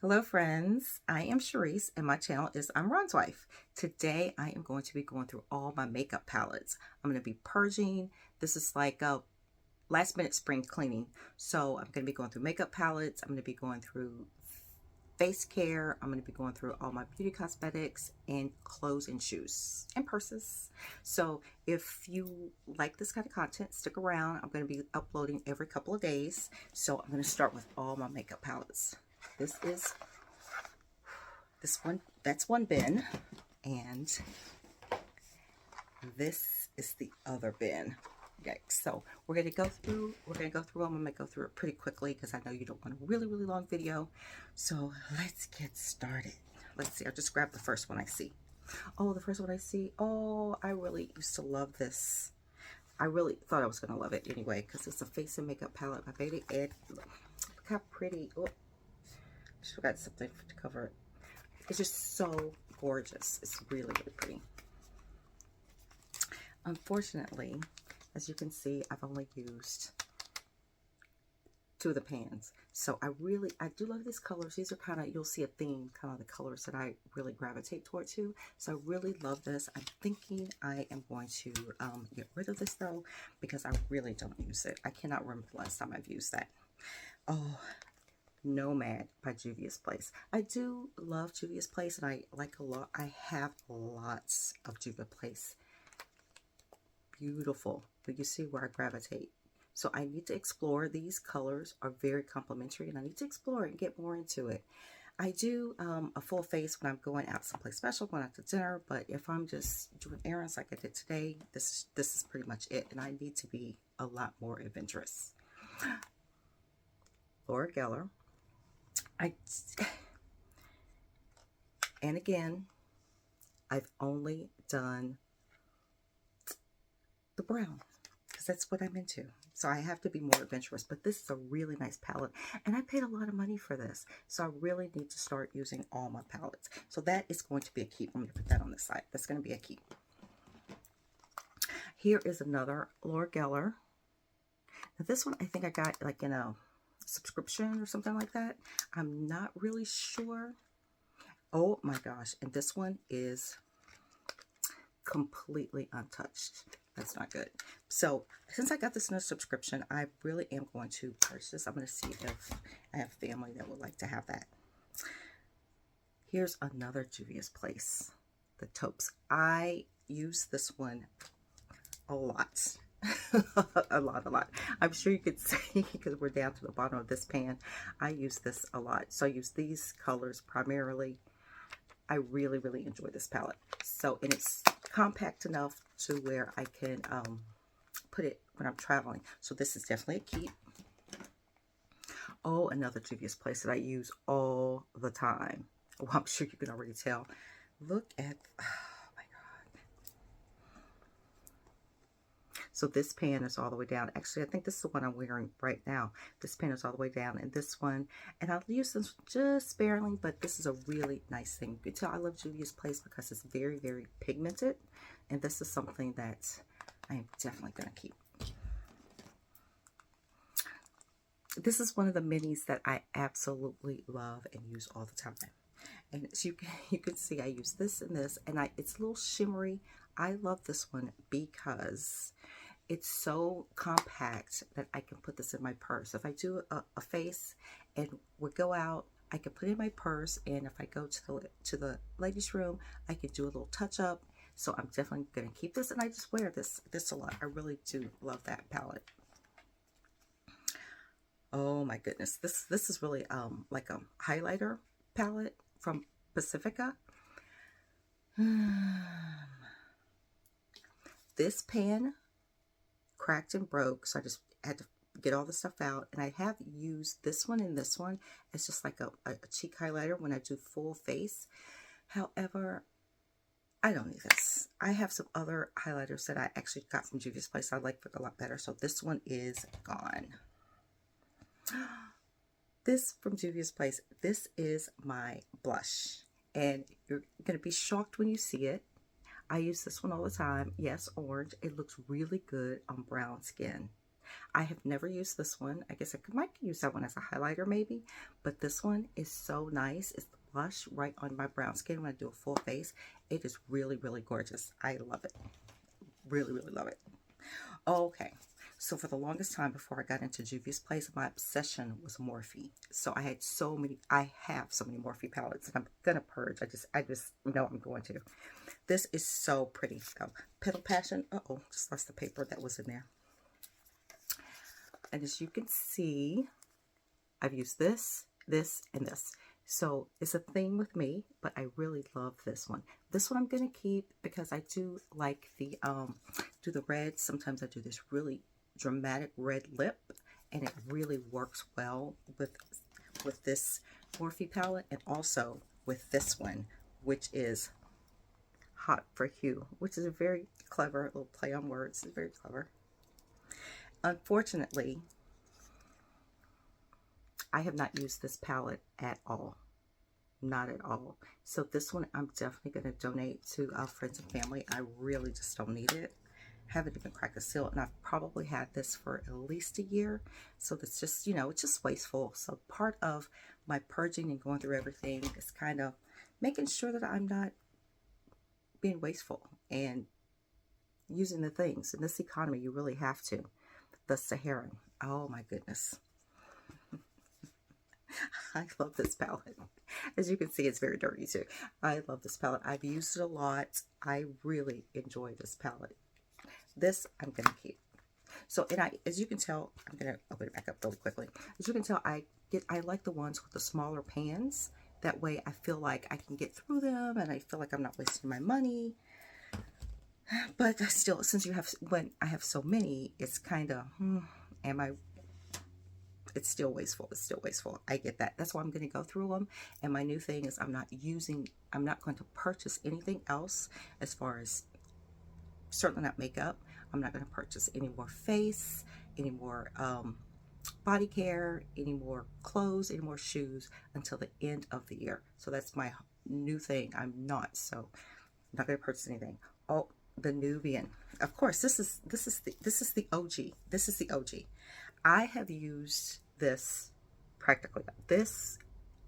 Hello friends, I am Sharice and my channel is I'm Ron's Wife. Today I am going to be going through all my makeup palettes. I'm going to be purging. This is like a last minute spring cleaning. So I'm going to be going through makeup palettes. I'm going to be going through face care. I'm going to be going through all my beauty cosmetics and clothes and shoes and purses. So if you like this kind of content, stick around. I'm going to be uploading every couple of days. So I'm going to start with all my makeup palettes. This is this one, that's one bin, and this is the other bin. Yikes. So we're gonna go through them. I'm gonna go through it pretty quickly because I know you don't want a really long video. So let's get started. Let's see, I'll just grab the first one I see. Oh, the first one I see. Oh, I really used to love this. I really thought I was gonna love it anyway because it's a face and makeup palette by Baby Ed. Look how pretty. Oh, just forgot something to cover it. It's just so gorgeous. It's really pretty. Unfortunately, as you can see, I've only used two of the pans. So I do love these colors. These are kind of, you'll see a theme, kind of the colors that I really gravitate toward too. So I really love this. I'm thinking I am going to get rid of this though, because I really don't use it. I cannot remember the last time I've used that. Oh, Nomad by Juvia's Place. I do love Juvia's Place, and I like a lot. I have lots of Juvia's Place. Beautiful. But you see where I gravitate. So I need to explore. These colors are very complimentary, and I need to explore it and get more into it. I do a full face when I'm going out someplace special, going out to dinner, but if I'm just doing errands like I did today, this is pretty much it, and I need to be a lot more adventurous. Laura Geller. And again, I've only done the brown because that's what I'm into. So I have to be more adventurous, but this is a really nice palette, and I paid a lot of money for this. So I really need to start using all my palettes. So that is going to be a keep. I'm going to put that on the side. That's going to be a keep. Here is another Laura Geller. Now this one I think I got like in a subscription or something like that. I'm not really sure. Oh my gosh. And this one is completely untouched. That's not good. So since I got this in a subscription, I really am going to purchase this. I'm going to see if I have family that would like to have that. Here's another Juvia's Place, the taupes. I use this one a lot. a lot. I'm sure you could see because we're down to the bottom of this pan. I use this a lot. So I use these colors primarily. I really enjoy this palette. So, and it's compact enough to where I can put it when I'm traveling. So this is definitely a keep. Oh, another Juvia's Place that I use all the time. Well, I'm sure you can already tell. Look at, oh my God. So this pan is all the way down. Actually, I think this is the one I'm wearing right now. This pan is all the way down, and this one, and I'll use this just sparingly, but this is a really nice thing. You can tell I love Juvia's Place because it's very pigmented, and this is something that I am definitely going to keep. This is one of the minis that I absolutely love and use all the time. And as you can see, I use this and this, and it's a little shimmery. I love this one because it's so compact that I can put this in my purse. If I do a face and we go out, I can put it in my purse, and if I go to the ladies' room, I can do a little touch up. So I'm definitely going to keep this, and I just wear this a lot. I really do love that palette. Oh my goodness, this is really like a highlighter palette from Pacifica. This pan cracked and broke, so I just had to get all the stuff out, and I have used this one and this one as just like a cheek highlighter when I do full face. However, I don't need this. I have some other highlighters that I actually got from Juvia's Place I like a lot better, so this one is gone. This from Juvia's Place, this is my blush, and you're going to be shocked when you see it. I use this one all the time. Yes, orange. It looks really good on brown skin. I have never used this one. I guess might use that one as a highlighter maybe, but this one is so nice. It's the blush right on my brown skin when I do a full face. It is really, really gorgeous. I love it. Really, really love it. Okay, so for the longest time before I got into Juvia's Place, my obsession was Morphe. So I have so many Morphe palettes, and I'm gonna purge. I just know I'm going to. This is so pretty. Oh, Petal Passion. Uh-oh, just lost the paper that was in there. And as you can see, I've used this, this, and this. So it's a thing with me, but I really love this one. This one I'm going to keep because I do like the, do the red. Sometimes I do this really dramatic red lip, and it really works well with this Morphe palette, and also with this one, which is Hot for Hue, which is a very clever little play on words. It's very clever. Unfortunately, I have not used this palette at all. Not at all. So this one I'm definitely going to donate to friends and family. I really just don't need it. Haven't even cracked a seal, and I've probably had this for at least a year. So that's just, you know, it's just wasteful. So part of my purging and going through everything is kind of making sure that I'm not being wasteful and using the things. In this economy, you really have to. The Saharan. Oh my goodness. I love this palette. As you can see, it's very dirty too. I love this palette. I've used it a lot. I really enjoy this palette. This I'm going to keep. So, and as you can tell, I'm going to open it back up really quickly. As you can tell, I like the ones with the smaller pans. That way I feel like I can get through them, and I feel like I'm not wasting my money. But still, since when I have so many, it's kind of, it's still wasteful. It's still wasteful. I get that. That's why I'm going to go through them. And my new thing is I'm not going to purchase anything else as far as, certainly not makeup. I'm not going to purchase any more face, any more body care, any more clothes, any more shoes until the end of the year. So that's my new thing. I'm not going to purchase anything. Oh, the Nubian. Of course, this is the OG. This is the OG. I have used this practically. This,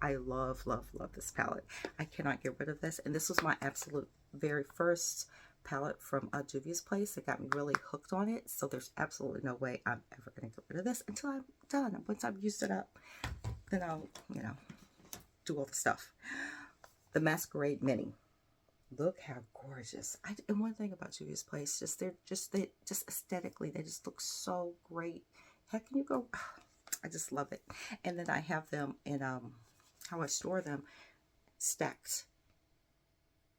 I love, love, love this palette. I cannot get rid of this. And this was my absolute very first palette from Juvia's Place. It got me really hooked on it. So there's absolutely no way I'm ever going to get rid of this until I'm done. Once I've used it up, then I'll, you know, do all the stuff. The Masquerade Mini. Look how gorgeous. And one thing about Juvia's Place, they just aesthetically, they just look so great. How can you go? I just love it. And then I have them in how I store them, stacked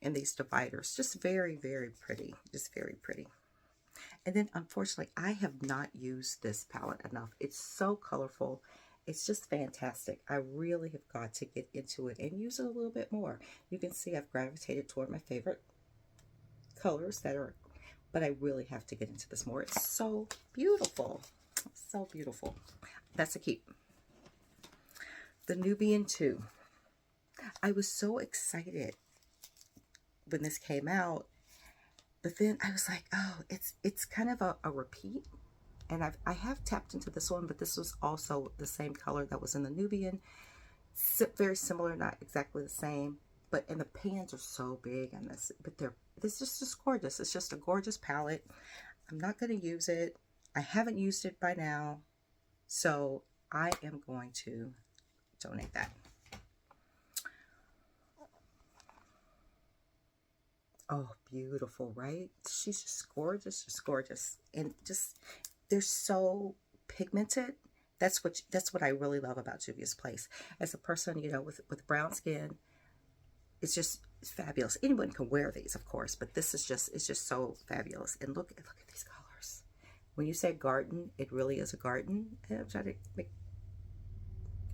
in these dividers. Just very, very pretty. Just very pretty. And then unfortunately, I have not used this palette enough. It's so colorful. It's just fantastic. I really have got to get into it and use it a little bit more. You can see I've gravitated toward my favorite colors but I really have to get into this more. It's so beautiful. So beautiful. That's a keep. The Nubian 2. I was so excited when this came out, but then I was like, oh, it's kind of a repeat. And I have tapped into this one, but this was also the same color that was in the Nubian. Very similar, not exactly the same, and the pans are so big on this, but this is just gorgeous. It's just a gorgeous palette. I'm not going to use it. I haven't used it by now, so I am going to donate that. Oh, beautiful, right? She's just gorgeous, and just they're so pigmented. That's what I really love about Juvia's Place. As a person, you know, with brown skin, it's fabulous. Anyone can wear these, of course, but this is it's just so fabulous. And look at these colors. When you say garden, it really is a garden. And I'm trying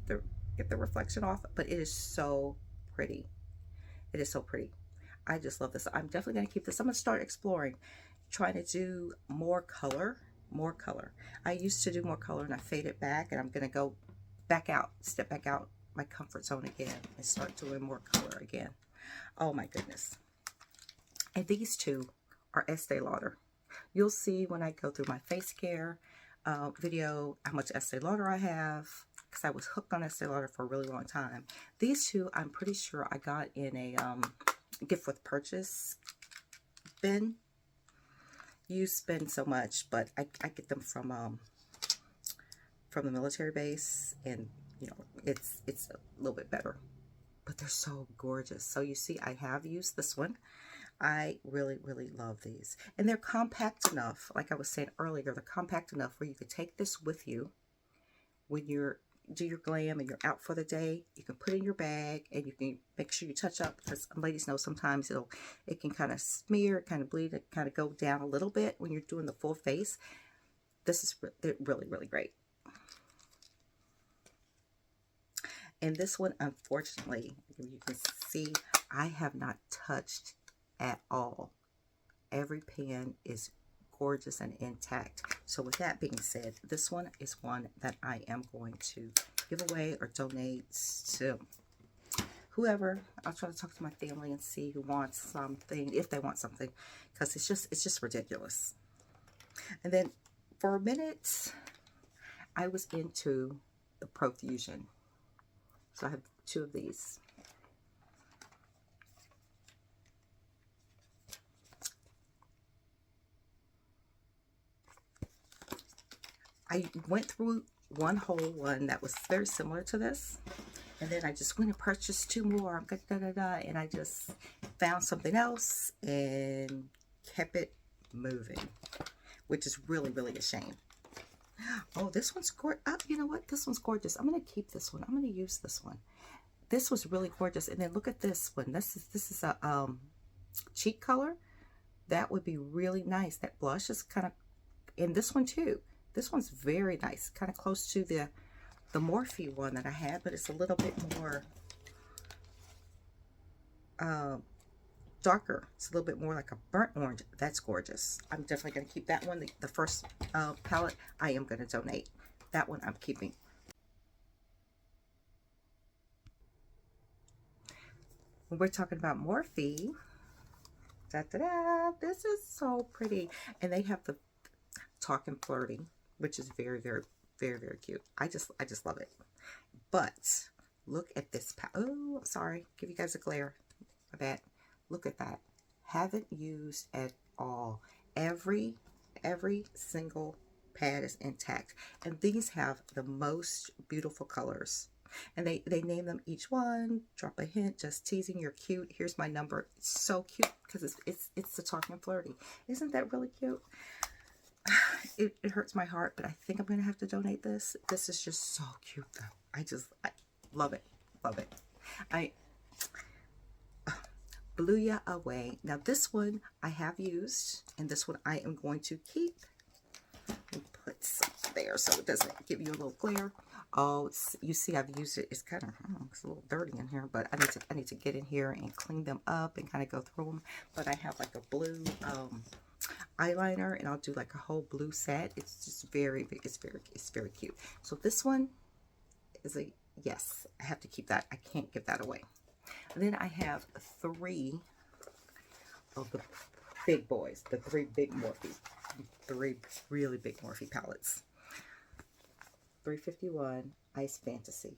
to get the reflection off, but it is so pretty. It is so pretty. I just love this. I'm definitely going to keep this. I'm going to start exploring, trying to do more color. I used to do more color, and I faded back, and I'm going to go step back out my comfort zone again and start doing more color again. Oh my goodness. And these two are Estee Lauder. You'll see when I go through my face care, video how much Estee Lauder I have, because I was hooked on Estee Lauder for a really long time. These two, I'm pretty sure I got in a gift with purchase bin. You spend so much, but I get them from the military base, and you know, it's a little bit better, but they're so gorgeous. So you see, I have used this one. I really, really love these. And they're compact enough, like I was saying earlier, they're compact enough where you could take this with you when you're do your glam and you're out for the day. You can put it in your bag, and you can make sure you touch up, because ladies know sometimes it can kind of smear, kind of bleed, it kind of go down a little bit when you're doing the full face. This is really, really great. And this one, unfortunately, you can see I have not touched at all. Every pan is gorgeous and intact. So with that being said, this one is one that I am going to give away or donate to whoever. I'll try to talk to my family and see who wants something, if they want something, because it's just ridiculous. And then for a minute, I was into the Profusion. So I have two of these. I went through one whole one that was very similar to this, and then I just went and purchased two more, and I just found something else and kept it moving, which is really, really a shame. Oh, this one's gorgeous. You know what? This one's gorgeous. I'm going to keep this one. I'm going to use this one. This was really gorgeous. And then look at this one. This is a cheek color. That would be really nice. That blush is kind of, and this one too. This one's very nice. Kind of close to the Morphe one that I had, but it's a little bit more darker. It's a little bit more like a burnt orange. That's gorgeous. I'm definitely going to keep that one. The first palette I am going to donate. That one I'm keeping. When we're talking about Morphe, this is so pretty. And they have the Talking Flirty, which is very, very, very, very cute. I just love it. But look at this palette. Oh, I'm sorry. Give you guys a glare. My bad. Look at that. Haven't used at all. Every single pad is intact. And these have the most beautiful colors. And they name them each one. Drop a hint, just teasing, you're cute. Here's my number. It's so cute because it's the Talking Flirty. Isn't that really cute? It hurts my heart, but I think I'm going to have to donate this. This is just so cute though. I love it. Love it. I blew ya away. Now this one I have used, and this one I am going to keep. Put some there so it doesn't give you a little glare. Oh, you see I've used it. It's kind of, it's a little dirty in here, but I need to get in here and clean them up and kind of go through them. But I have like a blue eyeliner, and I'll do like a whole blue set. It's just it's very cute. So this one is a yes. I have to keep that. I can't give that away. And then I have three of the big boys, the three big Morphe, three really big Morphe palettes. 351 Ice Fantasy.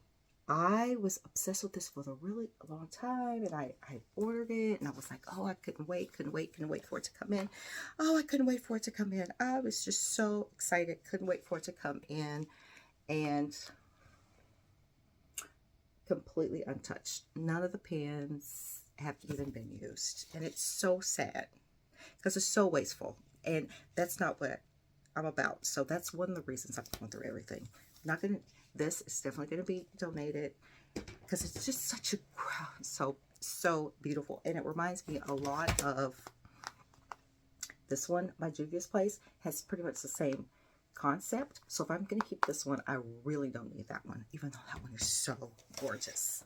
I was obsessed with this for a really long time, and I ordered it, and I was like, oh, I couldn't wait for it to come in. Oh, I couldn't wait for it to come in. I was just so excited, couldn't wait for it to come in, and completely untouched. None of the pans have even been used, and it's so sad because it's so wasteful, and that's not what I'm about. So that's one of the reasons I'm going through everything. Not gonna. This is definitely going to be donated because it's just such a so beautiful, and it reminds me a lot of this one. My Juvia's Place has pretty much the same concept. So if I'm going to keep this one, I really don't need that one, even though that one is so gorgeous.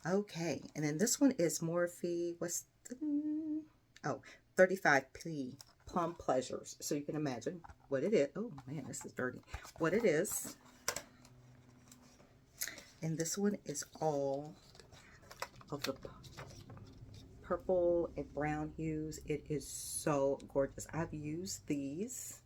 Okay, and then this one is Morphe. What's the 35P Plum Pleasures. So you can imagine what it is. Oh man, this is dirty. What it is. And this one is all of the purple and brown hues. It is so gorgeous. I've used these.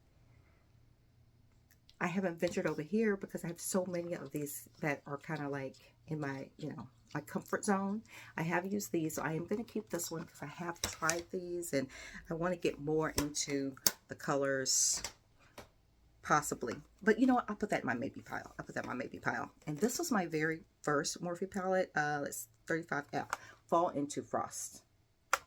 I haven't ventured over here because I have so many of these that are kind of like in my, you know, my comfort zone. I have used these, so I am going to keep this one because I have tried these and I want to get more into the colors possibly. But you know what? I'll put that in my maybe pile. I'll put that in my maybe pile. And this was my very first Morphe palette. It's 35F, Fall Into Frost.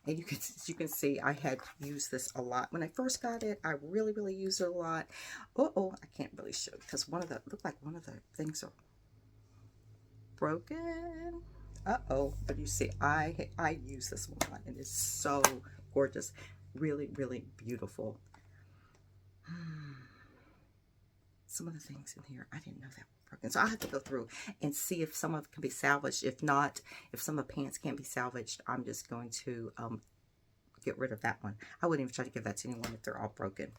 And you can see I had used this a lot. When I first got it, I really used it a lot. Uh-oh, I can't really show because looked like one of the things are broken. Uh-oh, but you see, I use this one a lot, and it's so gorgeous. Really beautiful. Some of the things in here, I didn't know that were broken. So I'll have to go through and see if some of it can be salvaged. If not, if some of the pants can't be salvaged, I'm just going to get rid of that one. I wouldn't even try to give that to anyone if they're all broken.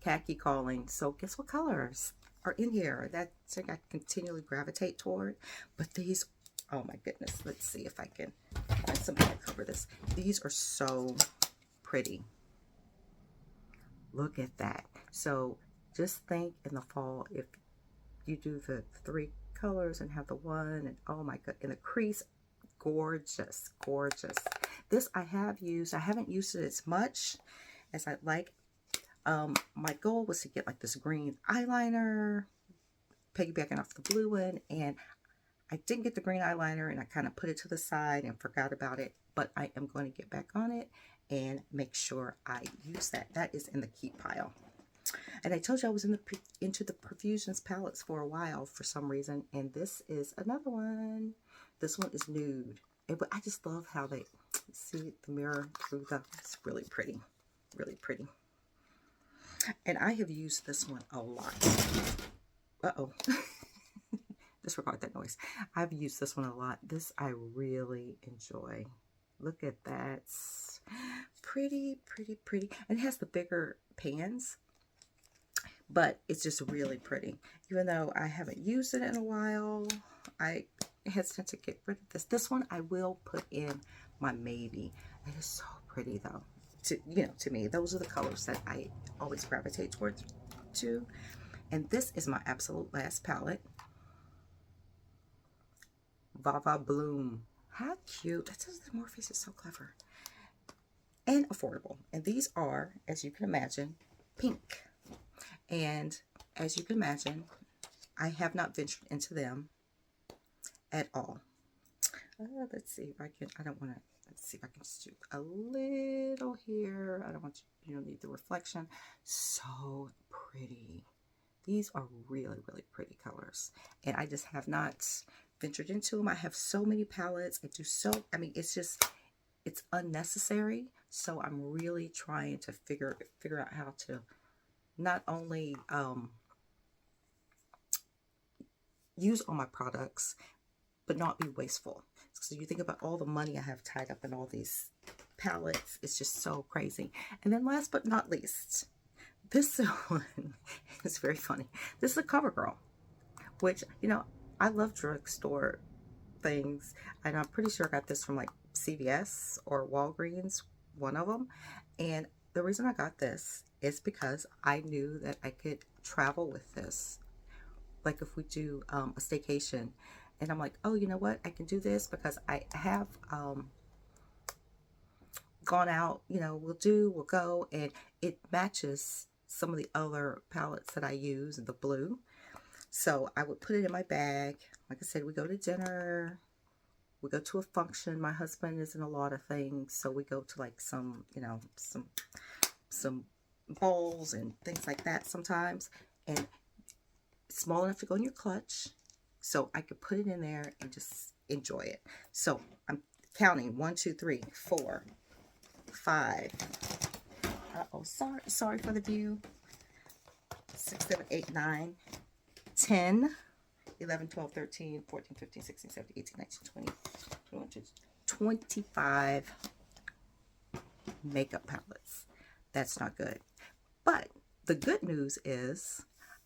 Khaki Calling. So guess what colors are in here? That's I continually gravitate toward. But these, oh my goodness. Let's see if I can find something to cover this. These are so pretty. Look at that. So just think in the fall, if you do the 3 colors and have the one, and oh my god, in the crease, gorgeous. This I have used. I haven't used it as much as I'd like. My goal was to get like this green eyeliner, piggybacking off the blue one, and I didn't get the green eyeliner, and I kind of put it to the side and forgot about it, but I am going to get back on it and make sure I use that. That is in the keep pile. And I told you I was into the Profusions palettes for a while for some reason, and this is another one. This one is nude. But I just love how they see the mirror through the, it's really pretty. And I have used this one a lot. Uh-oh. Disregard that noise. I've used this one a lot. This I really enjoy. Look at that. Pretty. And it has the bigger pans, but it's just really pretty. Even though I haven't used it in a while, I hesitant to get rid of this. This one I will put in my maybe. It is so pretty though. To me, those are the colors that I always gravitate towards too. And this is my absolute last palette. Vava Bloom. How cute. That's just, Morphe is so clever. And affordable. And these are, as you can imagine, pink. And as you can imagine, I have not ventured into them at all. Let's see if I can, I don't want to, let's see if I can just do a little here. I don't want you don't need the reflection. So pretty. These are really pretty colors. And I just have not ventured into them. I have so many palettes. I mean, it's just, it's unnecessary. So I'm really trying to figure out how to not only use all my products, but not be wasteful. So you think about all the money I have tied up in all these palettes. It's just so crazy. And then last but not least, this one is very funny. This is a Covergirl, which, you know, I love drugstore things. And I'm pretty sure I got this from like CVS or Walgreens, one of them. And the reason I got this is because I knew that I could travel with this. Like if we do a staycation, and I'm like, oh, you know what? I can do this because I have gone out, you know, we'll go, and it matches some of the other palettes that I use, the blue. So I would put it in my bag. Like I said, we go to dinner, we go to a function. My husband is in a lot of things, so we go to like some, you know, some bowls and things like that sometimes. And it's small enough to go in your clutch, so I could put it in there and just enjoy it. So I'm counting 1, 2, 3, 4, 5. Uh-oh, sorry for the view. 6, 7, 8, 9, 10, 11, 12, 13, 14, 15, 16, 17, 18, 19, 20, 21, 25 makeup palettes. That's not good. But the good news is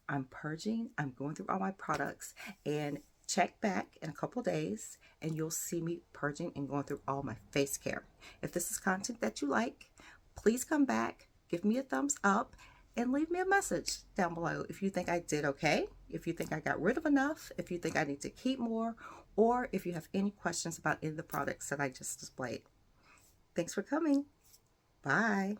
I'm purging. I'm going through all my products, and check back in a couple days and you'll see me purging and going through all my face care. If this is content that you like, please come back, give me a thumbs up, and leave me a message down below if you think I did okay, if you think I got rid of enough, if you think I need to keep more, or if you have any questions about any of the products that I just displayed. Thanks for coming. Bye.